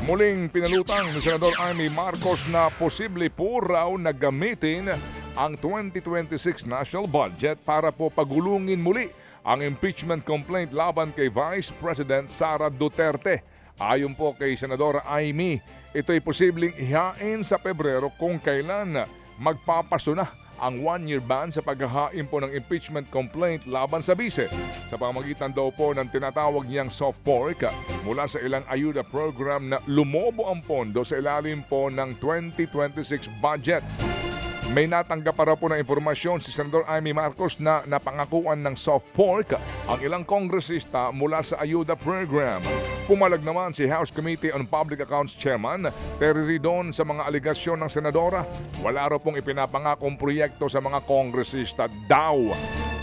Muling pinalutang ni Senador Amy Marcos na posible po raw na gamitin ang 2026 national budget para po pagulungin muli ang impeachment complaint laban kay Vice President Sara Duterte. Ayon po kay Senadora Amy, ito'y posibleng ihain sa Pebrero kung kailan magpapaso na ang one-year ban sa paghahain po ng impeachment complaint laban sa bise sa pamamagitan daw po ng tinatawag niyang soft pork mula sa ilang ayuda program na lumobo ang pondo sa ilalim po ng 2026 budget. May natanggap para po ng impormasyon si Senador Amy Marcos na napangakuan ng soft pork ang ilang kongresista mula sa ayuda program. Pumalag naman si House Committee on Public Accounts Chairman Terry Ridon sa mga aligasyon ng senadora. Wala raw pong ipinapangakong proyekto sa mga kongresista daw.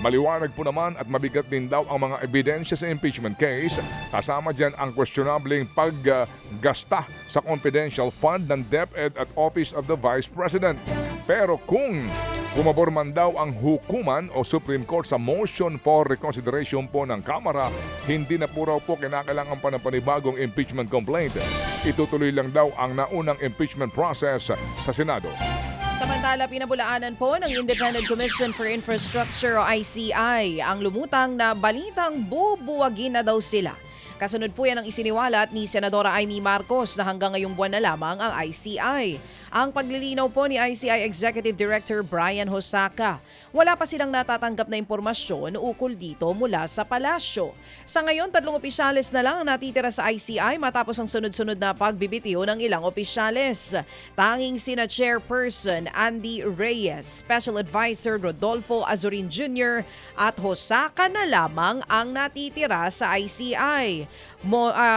Maliwanag po naman at mabigat din daw ang mga ebidensya sa impeachment case. Kasama dyan ang questionableng paggasta sa confidential fund ng DepEd at Office of the Vice President. Pero kung pumabor man daw ang hukuman o Supreme Court sa motion for reconsideration po ng Kamara, hindi na po raw po kinakailangan pa ng panibagong impeachment complaint. Itutuloy lang daw ang naunang impeachment process sa Senado. Samantala, pinabulaanan po ng Independent Commission for Infrastructure o ICI ang lumutang na balitang bubuwagin na daw sila. Kasunod po yan ang isiniwalat ni Senadora Amy Marcos na hanggang ngayong buwan na lamang ang ICI. Ang paglilinaw po ni ICI Executive Director Brian Hosaka, wala pa silang natatanggap na impormasyon ukol dito mula sa palasyo. Sa ngayon, 3 opisyales na lang ang natitira sa ICI matapos ang sunod-sunod na pagbibitiw ng ilang opisyales. Tanging sina Chairperson Andy Reyes, Special Advisor Rodolfo Azurin Jr. at Hosaka na lamang ang natitira sa ICI.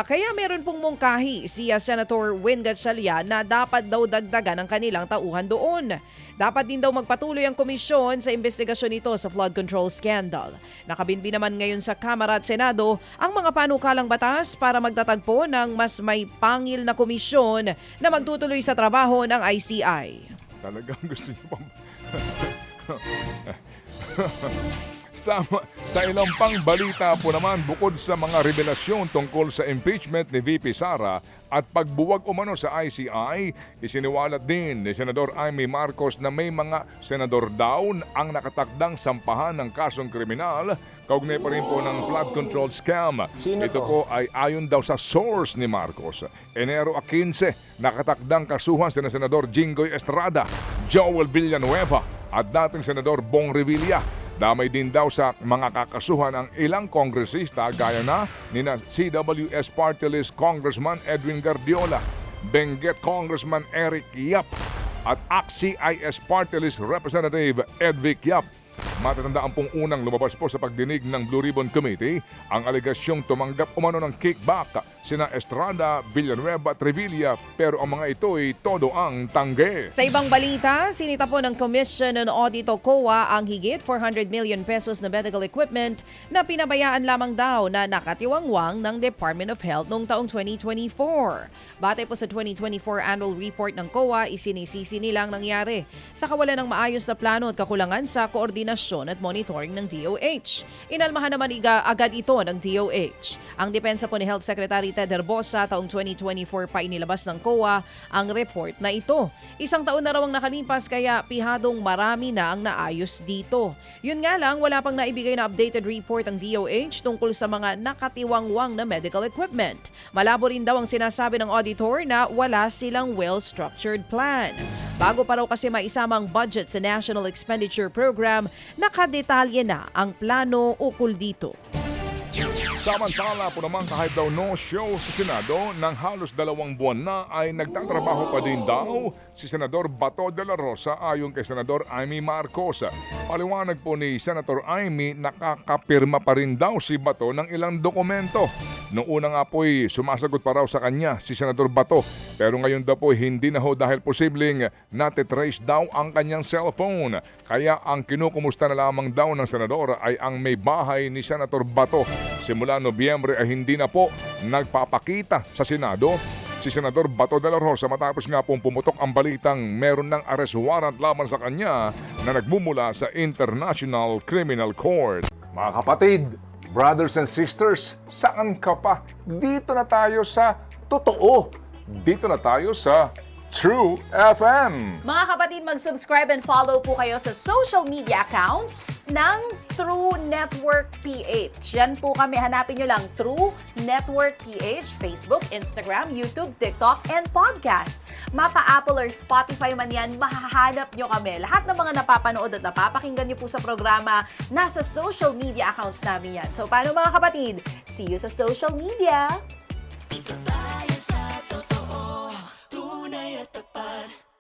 Kaya meron pong mungkahi si Senator Win Gatchalian na dapat daw dagdagan ang kanilang tauhan doon. Dapat din daw magpatuloy ang komisyon sa investigasyon nito sa flood control scandal. Nakabinbi naman ngayon sa Kamara at Senado ang mga panukalang batas para magtatagpo ng mas may pangil na komisyon na magtutuloy sa trabaho ng ICI. Talagang gusto niyo pa... Sa ilang pang balita po naman, bukod sa mga revelasyon tungkol sa impeachment ni VP Sara at pagbuwag umano sa ICI, isiniwalat din ni Senador Amy Marcos na may mga senador daw ang nakatakdang sampahan ng kasong kriminal kaugnay pa rin po ng flood control scam. Ito po ay ayon daw sa source ni Marcos. Enero 15, nakatakdang kasuhan sina Senador Jinggoy Estrada, Joel Villanueva at dating Senador Bong Revilla. Damay din daw sa mga kakasuhan ang ilang kongresista gaya na nina CWS Party List Congressman Edwin Guardiola, Benguet Congressman Eric Yap at ACT-CIS Party List Representative Edvic Yap. Matatandaan pong unang lumabas po sa pagdinig ng Blue Ribbon Committee ang aligasyong tumanggap umano ng kickback sina Estrada, Villanueva at Revilla, pero ang mga ito ay todo ang tanggi. Sa ibang balita, sinita po ng Commission on Audit o COA ang higit 400 million pesos na medical equipment na pinabayaan lamang daw na nakatiwangwang ng Department of Health noong taong 2024. Batay po sa 2024 annual report ng COA, isinisisi nilang nangyari sa kawalan ng maayos na plano at kakulangan sa koordinasyon at monitoring ng DOH. Inalmahan naman agad ito ng DOH. Ang depensa po ni Health Secretary Ted Herbosa taong 2024 pa inilabas ng COA ang report na ito. Isang taon na raw ang nakalipas kaya pihadong marami na ang naayos dito. Yun nga lang, wala pang naibigay na updated report ang DOH tungkol sa mga nakatiwangwang na medical equipment. Malabo rin daw ang sinasabi ng auditor na wala silang well-structured plan. Bago pa raw kasi maisamang budget sa National Expenditure Program, nakadetalye na ang plano ukol dito. Samantala po naman kahit daw no show sa Senado, ng halos 2 buwan na ay nagtatrabaho pa din daw si Senador Bato de la Rosa ayon kay Senador Amy Marcos. Paliwanag po ni Senator Amy, nakakapirma pa rin daw si Bato ng ilang dokumento. Noong una nga po'y sumasagot pa raw sa kanya si Senador Bato, pero ngayon daw po hindi na ho dahil posibleng natitrace daw ang kanyang cellphone. Kaya ang kinukumusta na lamang daw ng Senador ay ang may bahay ni Senator Bato. Simula Nobyembre ay hindi na po nagpapakita sa Senado si Senador Bato de la Rosa matapos nga pong pumutok ang balitang meron ng arrest warrant laban sa kanya na nagmumula sa International Criminal Court. Mga kapatid, brothers and sisters, saan ka pa? Dito na tayo sa totoo. dito na tayo sa True FM. Mga kapatid, mag-subscribe and follow po kayo sa social media accounts ng True Network PH. Yan po kami. Hanapin nyo lang True Network PH, Facebook, Instagram, YouTube, TikTok, and podcast. Mapa Apple or Spotify man yan, mahahanap nyo kami. Lahat ng mga napapanood at napapakinggan nyo po sa programa, nasa social media accounts namin yan. So, paano mga kapatid? See you sa social media!